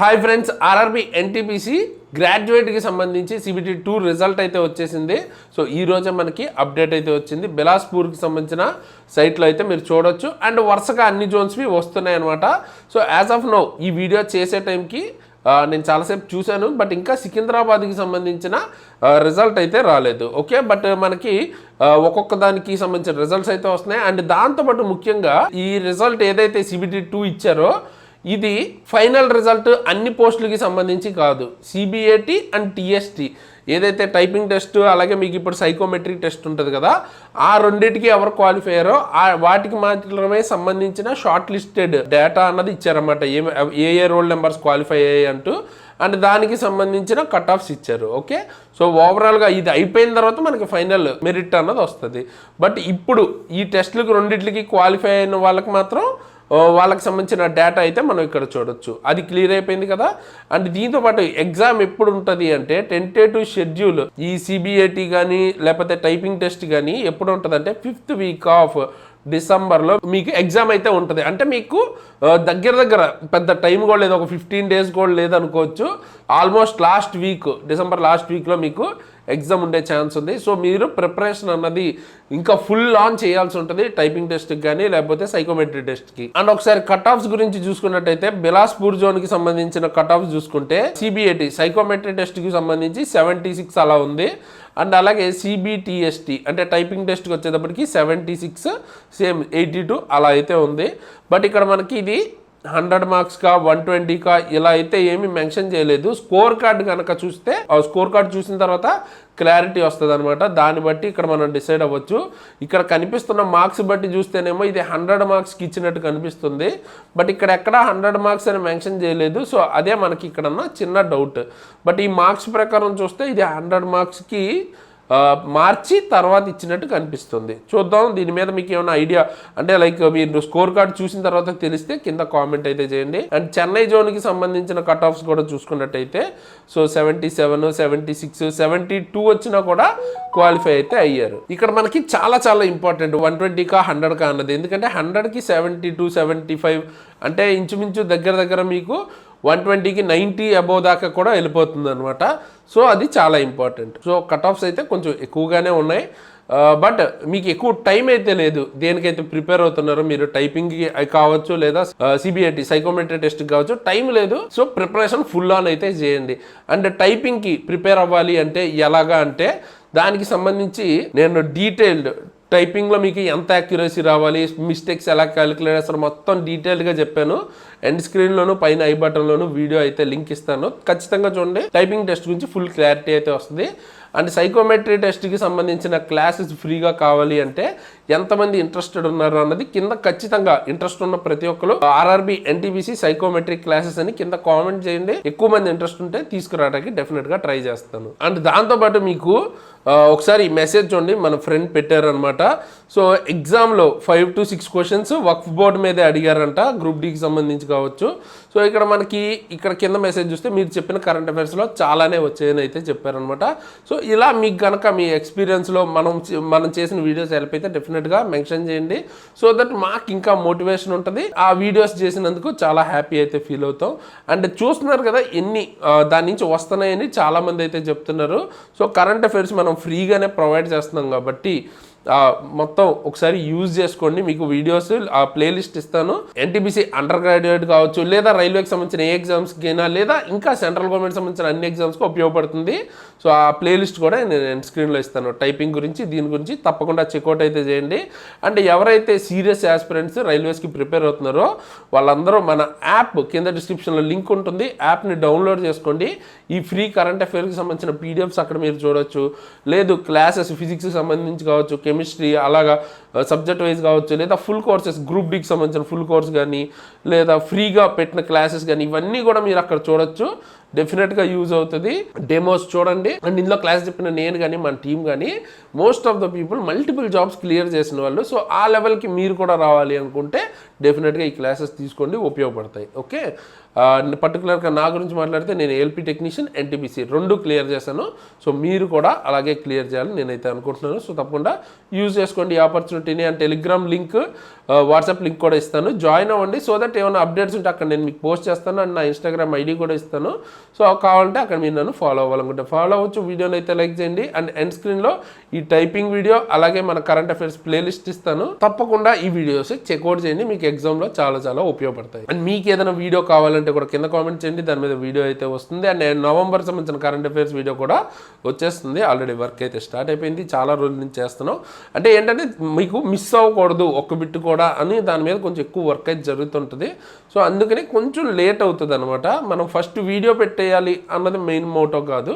Hi friends, RRB NTPC గ్రాడ్యుయేట్కి సంబంధించి CBT 2 result అయితే వచ్చేసింది. సో ఈ రోజే మనకి అప్డేట్ అయితే వచ్చింది. బిలాస్పూర్కి సంబంధించిన సైట్లో అయితే మీరు చూడొచ్చు. అండ్ వరుసగా అన్ని జోన్స్వి వస్తున్నాయి అనమాట. సో యాజ్ ఆఫ్ నో ఈ వీడియో చేసే టైంకి నేను చాలాసేపు చూశాను, బట్ ఇంకా సికింద్రాబాద్కి సంబంధించిన రిజల్ట్ అయితే రాలేదు. ఓకే, బట్ మనకి ఒక్కొక్క దానికి సంబంధించిన రిజల్ట్స్ అయితే వస్తున్నాయి. అండ్ దాంతోపాటు ముఖ్యంగా ఈ రిజల్ట్ ఏదైతే CBT 2 ఇచ్చారో ఇది ఫైనల్ రిజల్ట్ అన్ని పోస్టులకి సంబంధించి కాదు. CBAT అండ్ TST ఏదైతే టైపింగ్ టెస్ట్ అలాగే మీకు ఇప్పుడు సైకోమెట్రిక్ టెస్ట్ ఉంటుంది కదా, ఆ రెండింటికి ఎవరు క్వాలిఫై అయ్యారో వాటికి మాత్రమే సంబంధించిన షార్ట్ లిస్టెడ్ డేటా అన్నది ఇచ్చారన్నమాట. ఏ రోల్ నెంబర్స్ క్వాలిఫై అయ్యాయి అంటూ, అండ్ దానికి సంబంధించిన కట్ ఆఫ్స్ ఇచ్చారు. ఓకే, సో ఓవరాల్గా ఇది అయిపోయిన తర్వాత మనకి ఫైనల్ మెరిట్ అన్నది వస్తుంది. బట్ ఇప్పుడు ఈ టెస్ట్లకు రెండింటికి క్వాలిఫై అయిన వాళ్ళకి మాత్రం వాళ్ళకి సంబంధించిన డేటా అయితే మనం ఇక్కడ చూడొచ్చు. అది క్లియర్ అయిపోయింది కదా. అండ్ దీంతోపాటు ఎగ్జామ్ ఎప్పుడు ఉంటుంది అంటే టెంటేటివ్ షెడ్యూల్ ఈ CBAT కానీ లేకపోతే టైపింగ్ టెస్ట్ కానీ ఎప్పుడు ఉంటుంది అంటే 5th వీక్ ఆఫ్ డిసెంబర్లో మీకు ఎగ్జామ్ అయితే ఉంటుంది. అంటే మీకు దగ్గర పెద్ద టైం కూడా లేదు, ఒక 15 days కూడా లేదనుకోవచ్చు. ఆల్మోస్ట్ డిసెంబర్ లాస్ట్ వీక్లో మీకు ఎగ్జామ్ ఉండే ఛాన్స్ ఉంది. సో మీరు ప్రిపరేషన్ అన్నది ఇంకా ఫుల్ ఆన్ చేయాల్సి ఉంటుంది టైపింగ్ టెస్ట్కి కానీ లేకపోతే సైకోమెట్రీ టెస్ట్కి. అండ్ ఒకసారి కట్ ఆఫ్స్ గురించి చూసుకున్నట్టయితే బిలాస్పూర్ జోన్కి సంబంధించిన కట్ ఆఫ్స్ చూసుకుంటే CBAT సైకోమెట్రీ టెస్ట్కి సంబంధించి 76 అలా ఉంది. అండ్ అలాగే CBTST అంటే టైపింగ్ టెస్ట్కి వచ్చేటప్పటికి 76, సేమ్ 82 అలా అయితే ఉంది. బట్ ఇక్కడ మనకి ఇది 100 మార్క్స్కా 120కా ఇలా అయితే ఏమీ మెన్షన్ చేయలేదు. స్కోర్ కార్డ్ కనుక చూస్తే ఆ స్కోర్ కార్డ్ చూసిన తర్వాత క్లారిటీ వస్తుంది అనమాట. దాన్ని బట్టి ఇక్కడ మనం డిసైడ్ అవ్వచ్చు. ఇక్కడ కనిపిస్తున్న మార్క్స్ బట్టి చూస్తేనేమో ఇది 100 మార్క్స్కి ఇచ్చినట్టు కనిపిస్తుంది. బట్ ఇక్కడ ఎక్కడ 100 మార్క్స్ అని మెన్షన్ చేయలేదు. సో అదే మనకి ఇక్కడ చిన్న డౌట్. బట్ ఈ మార్క్స్ ప్రకారం చూస్తే ఇది 100 మార్క్స్కి మార్చి తర్వాత ఇచ్చినట్టు కనిపిస్తుంది. చూద్దాం దీని మీద మీకు ఏమైనా ఐడియా అంటే లైక్ మీరు స్కోర్ కార్డ్ చూసిన తర్వాత తెలిస్తే కింద కామెంట్ అయితే చేయండి. అండ్ చెన్నై జోన్కి సంబంధించిన కట్ ఆఫ్స్ కూడా చూసుకున్నట్టయితే సో 77, 76, 72 వచ్చినా కూడా క్వాలిఫై అయితే అయ్యారు. ఇక్కడ మనకి చాలా ఇంపార్టెంట్ 120కా 100కా అన్నది. ఎందుకంటే 100కి 72, 75 అంటే ఇంచుమించు దగ్గర మీకు 120కి 90 అబోవ్ దాకా కూడా వెళ్ళిపోతుంది అనమాట. సో అది చాలా ఇంపార్టెంట్. సో కట్ ఆఫ్స్ అయితే కొంచెం ఎక్కువగానే ఉన్నాయి. బట్ మీకు ఎక్కువ టైం అయితే లేదు. దేనికైతే ప్రిపేర్ అవుతున్నారో మీరు టైపింగ్కి కావచ్చు లేదా CBAT సైకోమెట్రీ టెస్ట్ కావచ్చు, టైం లేదు. సో ప్రిపరేషన్ ఫుల్ ఆన్ అయితే చేయండి. అండ్ టైపింగ్కి ప్రిపేర్ అవ్వాలి అంటే ఎలాగా అంటే దానికి సంబంధించి నేను డీటెయిల్డ్ టైపింగ్లో మీకు ఎంత యాక్యురసీ రావాలి, మిస్టేక్స్ ఎలా క్యాలిక్యులేట్ చేస్తారు మొత్తం డీటెయిల్డ్గా చెప్పాను. ఎండ్ స్క్రీన్లోను పైన ఐ బటన్లోను వీడియో అయితే లింక్ ఇస్తాను, ఖచ్చితంగా చూడండి. టైపింగ్ టెస్ట్ గురించి ఫుల్ క్లారిటీ అయితే వస్తుంది. అండ్ సైకోమెట్రీ టెస్ట్కి సంబంధించిన క్లాసెస్ ఫ్రీగా కావాలి అంటే ఎంతమంది ఇంట్రెస్టెడ్ ఉన్నారు అన్నది కింద ఖచ్చితంగా ఇంట్రెస్ట్ ఉన్న ప్రతి ఒక్కరు ఆర్ఆర్బి ఎన్టీపీసీ సైకోమెట్రీ క్లాసెస్ అని కింద కామెంట్ చేయండి. ఎక్కువ మంది ఇంట్రెస్ట్ ఉంటే తీసుకురావడానికి డెఫినెట్గా ట్రై చేస్తాను. అండ్ దాంతోపాటు మీకు ఒకసారి మెసేజ్ చూడండి, మన ఫ్రెండ్ పెట్టారనమాట. సో ఎగ్జామ్లో 5 to 6 క్వశ్చన్స్ వక్ఫ్ బోర్డు మీదే అడిగారంట, గ్రూప్ డీకి సంబంధించి కావచ్చు. సో ఇక్కడ మనకి ఇక్కడ కింద మెసేజ్ చూస్తే మీరు చెప్పిన కరెంట్ అఫైర్స్లో చాలానే వచ్చాయని అయితే చెప్పారనమాట. సో ఇలా మీకు కనుక మీ ఎక్స్పీరియన్స్లో మనం చేసిన వీడియోస్ హెల్ప్ అయితే డెఫినెట్గా మెన్షన్ చేయండి. సో దట్ మాకు ఇంకా మోటివేషన్ ఉంటుంది. ఆ వీడియోస్ చేసినందుకు చాలా హ్యాపీ అయితే ఫీల్ అవుతాం. అండ్ చూస్తున్నారు కదా ఎన్ని దాని నుంచి వస్తున్నాయని చాలామంది అయితే చెప్తున్నారు. సో కరెంట్ అఫైర్స్ మనం ఫ్రీగానే ప్రొవైడ్ చేస్తున్నాం కాబట్టి మొత్తం ఒకసారి యూజ్ చేసుకోండి. మీకు వీడియోస్ ఆ ప్లేలిస్ట్ ఇస్తాను. ఎన్టీపీసీ అండర్ గ్రాడ్యుయేట్ కావచ్చు లేదా రైల్వేకి సంబంధించిన ఏ ఎగ్జామ్స్కి అయినా లేదా ఇంకా సెంట్రల్ గవర్నమెంట్ సంబంధించిన అన్ని ఎగ్జామ్స్కి ఉపయోగపడుతుంది. సో ఆ ప్లేలిస్ట్ కూడా నేను ఎండ్ స్క్రీన్లో ఇస్తాను. టైపింగ్ గురించి దీని గురించి తప్పకుండా చెక్అవుట్ అయితే చేయండి. అండ్ ఎవరైతే సీరియస్ ఆస్పిరెంట్స్ రైల్వేస్కి ప్రిపేర్ అవుతున్నారో వాళ్ళందరూ మన యాప్ కింద డిస్క్రిప్షన్లో లింక్ ఉంటుంది, యాప్ని డౌన్లోడ్ చేసుకోండి. ఈ ఫ్రీ కరెంట్ అఫైర్స్కి సంబంధించిన PDFs అక్కడ మీరు చూడొచ్చు. లేదు క్లాసెస్ ఫిజిక్స్కి సంబంధించి కావచ్చు, కెమిస్ట్రీ అలాగా సబ్జెక్ట్ వైజ్ కావచ్చు, లేదా ఫుల్ కోర్సెస్ గ్రూప్ డీకి సంబంధించిన ఫుల్ కోర్స్ కానీ లేదా ఫ్రీగా పెట్టిన క్లాసెస్ కానీ ఇవన్నీ కూడా మీరు అక్కడ చూడొచ్చు. డెఫినెట్గా యూజ్ అవుతుంది. డెమోస్ చూడండి. అండ్ ఇందులో క్లాస్ చెప్పిన నేను కానీ మన టీం కానీ most of the people multiple jobs clear చేసిన వాళ్ళు. సో ఆ లెవెల్కి మీరు కూడా రావాలి అనుకుంటే డెఫినెట్గా ఈ క్లాసెస్ తీసుకోండి, ఉపయోగపడతాయి. ఓకే, పర్టికులర్గా నా గురించి మాట్లాడితే నేను ఏఎల్పి టెక్నీషియన్, ఎన్టీపీసీ 2 క్లియర్ చేశాను. సో మీరు కూడా అలాగే క్లియర్ చేయాలని నేనైతే అనుకుంటున్నాను. సో తప్పకుండా యూజ్ చేసుకోండి ఈ ఆపర్చునిటీని. And Telegram link, WhatsApp link కూడా ఇస్తాను, జాయిన్ అవ్వండి. సో దట్ ఏమైనా అప్డేట్స్ ఉంటే అక్కడ నేను మీకు పోస్ట్ చేస్తాను. అండ్ నా ఇన్స్టాగ్రామ్ ఐడి కూడా ఇస్తాను. సో కావాలంటే అక్కడ మీరు నన్ను ఫాలో అవ్వాలనుకుంటే ఫాలో అవ్వచ్చు. వీడియోని అయితే లైక్ చేయండి. అండ్ ఎండ్ స్క్రీన్లో ఈ టైపింగ్ వీడియో అలాగే మన కరెంట్ అఫైర్స్ ప్లేలిస్ట్ ఇస్తాను. తప్పకుండా ఈ వీడియోస్ చెక్అవుట్ చేయండి, మీకు ఎగ్జామ్లో చాలా చాలా ఉపయోగపడతాయి. అండ్ మీకు ఏదైనా వీడియో కావాలంటే కూడా కింద కామెంట్ చేయండి, దాని మీద వీడియో అయితే వస్తుంది. అండ్ నవంబర్ సంబంధించిన కరెంట్ అఫైర్స్ వీడియో కూడా వచ్చేస్తుంది. ఆల్రెడీ వర్క్ అయితే స్టార్ట్ అయిపోయింది, చాలా రోజుల నుంచి చేస్తున్నాం. అంటే ఏంటంటే మీకు మిస్ అవ్వకూడదు ఒక్క బిట్ కూడా అని దాని మీద కొంచెం ఎక్కువ వర్క్ అయితే జరుగుతుంటుంది. సో అందుకని కొంచెం లేట్ అవుతుంది అనమాట. మనం ఫస్ట్ వీడియో పెట్టేయాలి అన్నది మెయిన్ మోటో కాదు,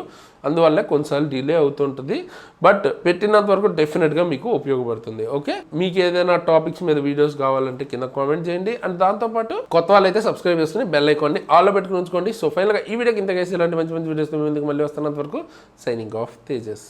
అందువల్ల కొన్నిసార్లు డిలే అవుతుంటుంది. బట్ పెట్టినంత వరకు డెఫినెట్గా మీకు ఉపయోగపడుతుంది. ఓకే, మీకు ఏదైనా టాపిక్స్ మీద వీడియోస్ కావాలంటే కింద కామెంట్ చేయండి. అండ్ దాంతోపాటు కొత్త వాళ్ళు అయితే సబ్స్క్రైబ్ చేసుకుని బెల్ ఐకాన్ని ఆల్లో పెట్టుకుని ఉంచుకోండి. సో ఫైనల్గా ఈ వీడియోకి ఇంతకేసి ఇలాంటి మంచి మంచి వీడియోస్ ముందుకు మళ్ళీ వస్తున్నంత వరకు సైనింగ్ ఆఫ్ తేజస్.